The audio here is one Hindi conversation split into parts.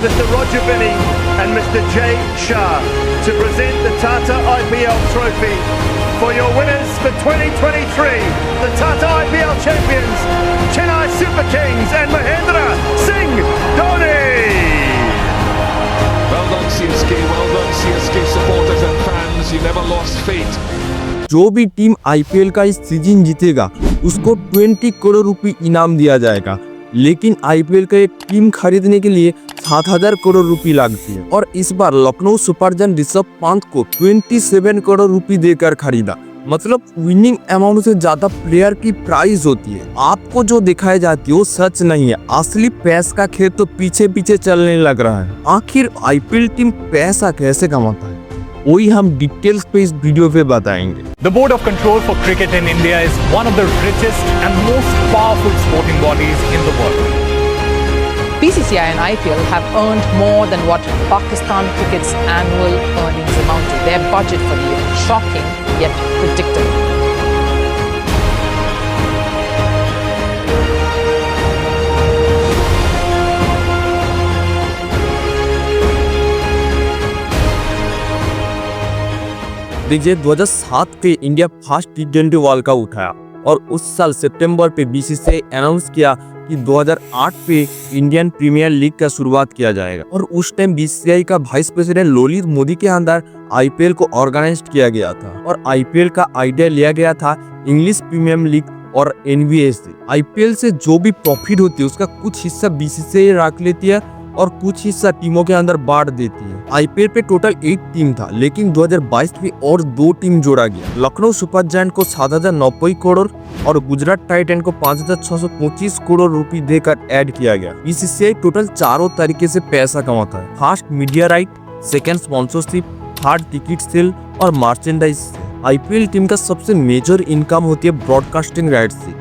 Mr. Roger Binny and Mr. Jay Shah to present the Tata IPL trophy for your winners for 2023, the Tata IPL champions, Chennai Super Kings and Mahendra Singh Dhoni. Well done CSK supporters and fans, you never lost faith. जो भी टीम आईपीएल का इस सीजन जीतेगा उसको 20 करोड़ रुपए इनाम दिया जाएगा, लेकिन आईपीएल का एक टीम खरीदने के लिए 7,000 करोड़ रुपए लगती है। और इस बार लखनऊ सुपर जायंट ऋषभ पंत को 27 करोड़ रुपए देकर खरीदा। मतलब विनिंग अमाउंट से ज्यादा प्लेयर की प्राइस होती है। आपको जो दिखाई जाती है वो सच नहीं है, असली पैसे का खेल तो पीछे पीछे चलने लग रहा है। आखिर आईपीएल टीम पैसा कैसे कमाता है, वही हम डिटेल्स पे इस वीडियो पे बताएंगे। The Board of Control for Cricket in India is one of the richest and most powerful sporting bodies in the world. BCCI and IPL have earned more than what Pakistan cricket's annual earnings amount to. Their budget for the year, shocking yet predictable. देखिए 2007 पे इंडिया फर्स्ट टी20 वर्ल्ड कप उठाया और उस साल सितंबर पे बीसीसीआई अनाउंस किया कि 2008 पे इंडियन प्रीमियर लीग का शुरुआत किया जाएगा। और उस टाइम बीसीसीआई का वाइस प्रेसिडेंट ललित मोदी के अंदर आईपीएल को ऑर्गेनाइज किया गया था और आईपीएल का आइडिया लिया गया था इंग्लिश प्रीमियर लीग और एनबीए से। आईपीएल से जो भी प्रॉफिट होती है उसका कुछ हिस्सा बीसीसीआई रख लेती है और कुछ हिस्सा टीमों के अंदर बांट देती है। आईपीएल पे टोटल 8 टीम था, लेकिन 2022 में और 2 टीम जोड़ा गया। लखनऊ सुपर जायंट को 7,090 करोड़ और गुजरात टाइटन को 5,625 करोड़ रुपए देकर ऐड किया गया। बीसीसीआई टोटल चारों तरीके से पैसा कमाता है। First media right, second sponsorship, third ticket sale और मर्चेंडाइज। आईपीएल टीम का सबसे मेजर इनकम होती है ब्रॉडकास्टिंग राइट से।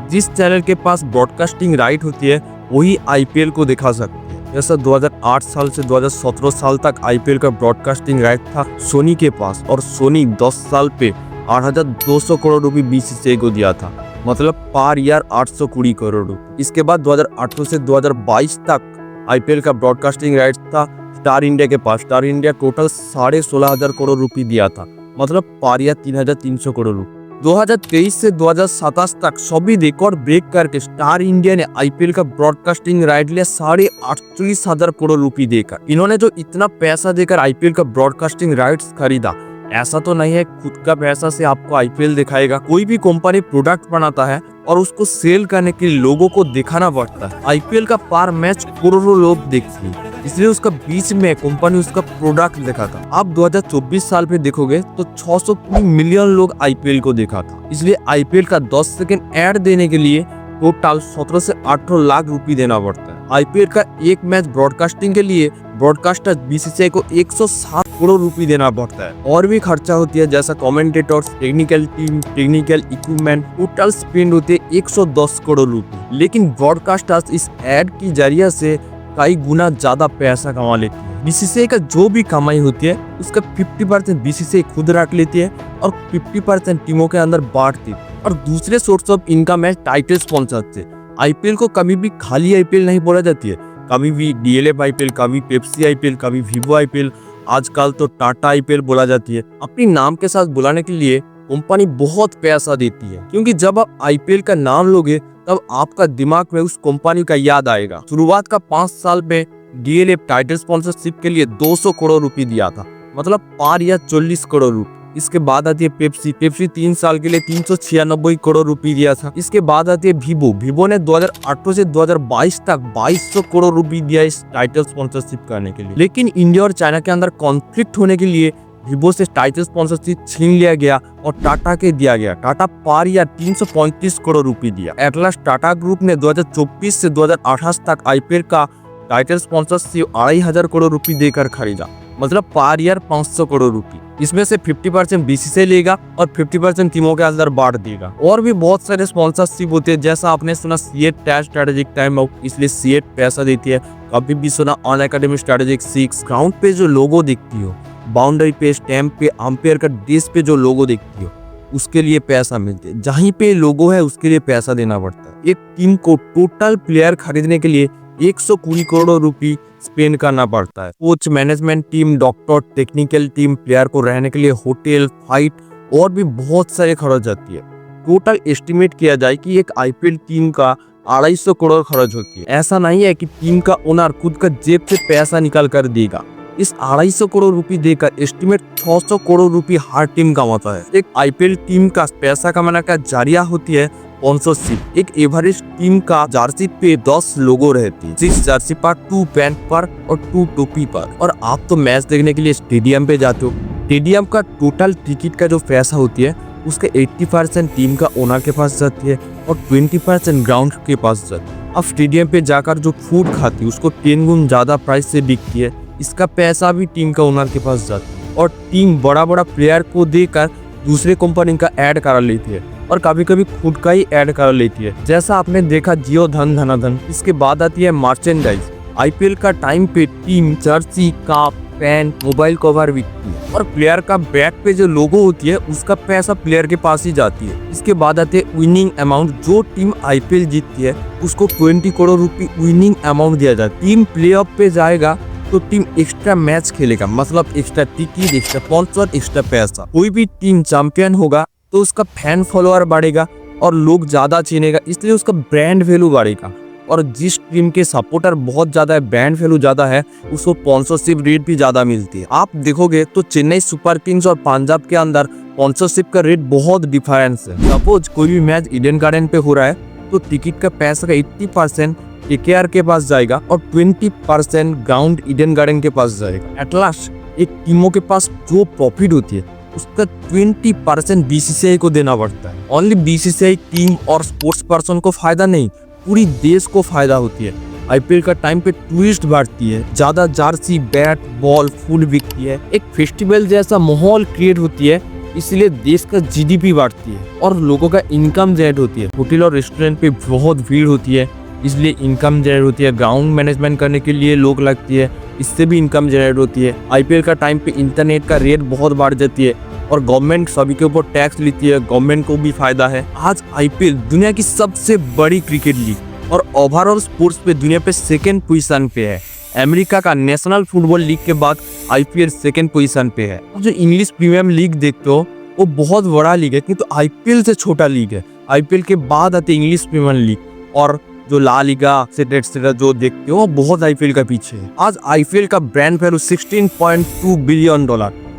जिस चैनल के पास ब्रॉडकास्टिंग राइट होती है वही आईपीएल को दिखा सकते हैं। जैसा 2008 साल से 2017 साल तक आईपीएल का ब्रॉडकास्टिंग राइट था सोनी के पास और सोनी 10 साल पे 8,200 करोड़ रुपए बीसीसीआई को दिया था, मतलब पर ईयर 820 करोड़ रुपए। इसके बाद 2018 से 2022 तक आईपीएल का ब्रॉडकास्टिंग राइट था स्टार इंडिया के पास। स्टार इंडिया टोटल 16,500 करोड़ रुपए दिया था, मतलब पर ईयर 3,300 करोड़ रुपए। 2023 से 2027 तक सभी रिकॉर्ड ब्रेक करके स्टार इंडिया ने आईपीएल का ब्रॉडकास्टिंग राइट लिया 48,500 करोड़ रुपए देकर। इन्होंने जो इतना पैसा देकर आईपीएल का ब्रॉडकास्टिंग राइट्स खरीदा, ऐसा तो नहीं है खुद का पैसा से आपको आईपीएल दिखाएगा। कोई भी कंपनी प्रोडक्ट बनाता है और उसको सेल करने के लिए लोगों को दिखाना पड़ता है। आईपीएल का पर मैच करोड़ों लोग देखते हैं, इसलिए उसका बीच में कंपनी उसका प्रोडक्ट दिखाता। आप 2024 साल पे देखोगे तो 600 मिलियन लोग आईपीएल को देखा था। इसलिए आईपीएल का 10 सेकंड ऐड देने के लिए टोटल 17 से 18 लाख रुपए देना पड़ता है। आईपीएल का एक मैच ब्रॉडकास्टिंग के लिए ब्रॉडकास्टर बीसीसीआई को 107 करोड़ रुपए देना पड़ता है। और भी खर्चा होती है जैसा commentators, technical team, technical equipment, total spend होते हैं 110 करोड़ रुपए। लेकिन ब्रॉडकास्टर्स इस एड की जरिए से कई गुना ज्यादा पैसा कमा लेती है। बीसीसीआई का जो भी कमाई होती है उसका 50% बीसीसीआई खुद रख लेती है और 50% टीमों के अंदर बांटती है। और दूसरे सोर्स ऑफ इनकम है टाइटल स्पॉन्सर से। आईपीएल को कभी भी खाली आईपीएल नहीं बोला जाती है, कभी भी डीएलएफ आईपीएल, कभी पेप्सी आईपीएल, कभी वीवो आईपीएल, आजकल तो टाटा आईपीएल बोला जाती है। अपनी नाम के साथ बुलाने के लिए कंपनी बहुत पैसा देती है, क्योंकि जब आप आईपीएल का नाम लोगे तब आपका दिमाग में उस कंपनी का याद आएगा। शुरुआत का 5 साल में डीएलएफ टाइटल स्पॉन्सरशिप के लिए 200 करोड़ रुपए दिया था, मतलब पर ईयर 40 करोड़ रुपए। इसके बाद आती है पेप्सी 3 साल के लिए 396 करोड़ रुपए दिया था। इसके बाद आती है वीवो ने 2018 से 2022 तक 2200 करोड़ रुपए दिया इस टाइटल स्पॉन्सरशिप करने के लिए। लेकिन इंडिया और चाइना के अंदर कॉन्फ्लिक्ट होने के लिए वीवो से टाइटल स्पॉन्सरशिप छीन लिया गया और टाटा के दिया गया। टाटा पर ईयर 335 करोड़ रुपए दिया। एटलास टाटा ग्रुप ने 2024 से 2028 तक आईपीएल का टाइटल स्पॉन्सरशिप 2,500 करोड़ रुपए देकर खरीदा, मतलब पर ईयर 500 करोड़ रुपए। इसमें से 50% बीसीसीआई लेगा और 50% टीमों के अंदर बांट देगा। और भी बहुत सारे स्पॉन्सरशिप होते हैं, जैसा आपने सुना सीएट स्ट्रेटेजिक टाइम आउट, इसलिए सीएट पैसा देती है। कभी भी सुना ऑन एकेडमी स्ट्रेटेजिक 6, ग्राउंड पे जो लोगो दिखती हो, बाउंड्री पे, स्टैम्प पे, अंपायर का डिस्क पे जो लोगो दिखती हो, उसके लिए पैसा मिलते हैं। जहीं पे लोगो है उसके लिए पैसा देना पड़ता है। एक टीम को टोटल प्लेयर खरीदने के लिए 120 करोड़ रुपए स्पेंड करना पड़ता है। Coach, management team, doctor, technical team, player को रहने के लिए होटल, फ्लाइट और भी बहुत सारे खर्च आती है। टोटल एस्टिमेट किया जाए कि एक आईपीएल टीम का 250 करोड़ खर्च होती है। ऐसा नहीं है कि टीम का ओनर खुद का जेब से पैसा निकाल कर देगा। इस 250 करोड़ रुपए देकर एस्टिमेट 600 करोड़ रुपए हर टीम कमाता है। एक आईपीएल टीम का पैसा कमाने का जरिया होती है स्पॉन्सरशिप। एक एवरेज टिम का जर्सी पे 10 लोगो रहती है, 6 जर्सी पर, 2 पैंट पर और 2 टोपी पर। और आप तो मैच देखने के लिए स्टेडियम पे जाते हो। स्टेडियम का टोटल टिकट का जो पैसा होती है उसके 80% टीम का ओनर के पास जाती है और 20% ग्राउंड के पास जाती है। अब स्टेडियम पे जाकर जो फूड खाती है उसको 10 गुना ज्यादा प्राइस से बिकती है। इसका पैसा भी टीम का ओनर के पास जाता है और टीम बड़ा बड़ा प्लेयर को देकर दूसरे कंपनी का ऐड करा लेती है और कभी कभी खुद का ही ऐड कर लेती है, जैसा आपने देखा जियो धन धनाधन। इसके बाद आती है मर्चेंडाइज। आईपीएल का टाइम पे team Jersey, cup, pant, mobile cover बिकती है और प्लेयर का बैक पे जो लोगो होती है उसका पैसा प्लेयर के पास ही जाती है। इसके बाद आते हैं विनिंग अमाउंट। जो टीम आईपीएल जीतती है उसको 20 करोड़ रुपए विनिंग अमाउंट दिया जाता है। टीम प्ले ऑफ पे जाएगा तो टीम एक्स्ट्रा मैच खेलेगा, मतलब extra ticket, extra sponsor, extra पैसा। कोई भी टीम चैंपियन होगा तो उसका फैन फॉलोअर बढ़ेगा और लोग ज्यादा चीनेगा, इसलिए उसका ब्रांड वैल्यू बढ़ेगा। और जिस टीम के सपोर्टर बहुत ज्यादा है, ब्रांड वैल्यू ज्यादा है, उसको स्पॉन्सरशिप रेट भी ज्यादा मिलती है। आप देखोगे तो चेन्नई सुपर किंग्स और पंजाब के अंदर स्पॉन्सरशिप का रेट बहुत डिफरेंस है। सपोज कोई भी मैच ईडन गार्डन पे हो रहा है तो टिकट का पैसा का 80% केकेआर के पास जाएगा और 20% ग्राउंड ईडन गार्डन के पास जाएगा। एट लास्ट एक टीमों के पास जो प्रॉफिट होती है उसका 20% बीसीसीआई को देना पड़ता है। ओनली बीसीसीआई टीम और स्पोर्ट्स पर्सन को फायदा नहीं, पूरी देश को फायदा होती है। आईपीएल का टाइम पे टूरिस्ट बढ़ती है, ज्यादा जर्सी, बैट, बॉल, फूड बिकती है, एक फेस्टिवल जैसा माहौल क्रिएट होती है, इसलिए देश का जीडीपी बढ़ती है और लोगों का इनकम जनरेट होती है। होटल और रेस्टोरेंट पे बहुत भीड़ होती है, इसलिए इनकम जनरेट होती है। ग्राउंड मैनेजमेंट करने के लिए लोग लगती है, इससे भी इनकम जनरेट होती है। आईपीएल का टाइम पे इंटरनेट का रेट बहुत बढ़ जाती है और गवर्नमेंट सभी के ऊपर टैक्स लेती है, गवर्नमेंट को भी फायदा है। आज आईपीएल दुनिया की सबसे बड़ी क्रिकेट लीग और ओवरऑल स्पोर्ट्स पे दुनिया पे 2nd पोजीशन पे है। अमेरिका का नेशनल फुटबॉल लीग के बाद आईपीएल 2nd पोजीशन पे है। जो इंग्लिश प्रीमियर लीग देखते हो वो बहुत बड़ा लीग है, किंतु आईपीएल से छोटा लीग है। आईपीएल के बाद आते इंग्लिश प्रीमियर लीग और जो ला लीगा सेटेट जो देखते हो बहुत आईपीएल का पीछे है। आज आईपीएल का ब्रांड वैल्यू $16.2 बिलियन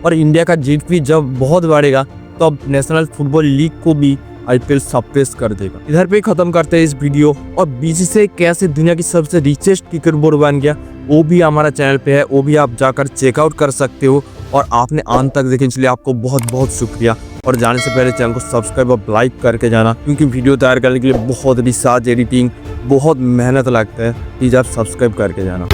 और इंडिया का जीडीपी जब बहुत बढ़ेगा तो अब नेशनल फुटबॉल लीग को भी आईपीएल सरपास कर देगा। इधर पे खत्म करते हैं इस वीडियो। और बीसीसीआई कैसे दुनिया की सबसे रिचेस्ट क्रिकेट बोर्ड बन गया वो भी हमारा चैनल पे है, वो भी आप जाकर चेकआउट कर सकते हो। और आपने अंत तक देखे इसलिए आपको बहुत बहुत शुक्रिया। और जाने से पहले चैनल को सब्सक्राइब और लाइक करके जाना, क्योंकि वीडियो तैयार करने के लिए बहुत रिसर्च, एडिटिंग, बहुत मेहनत लगता है। प्लीज आप सब्सक्राइब करके जाना।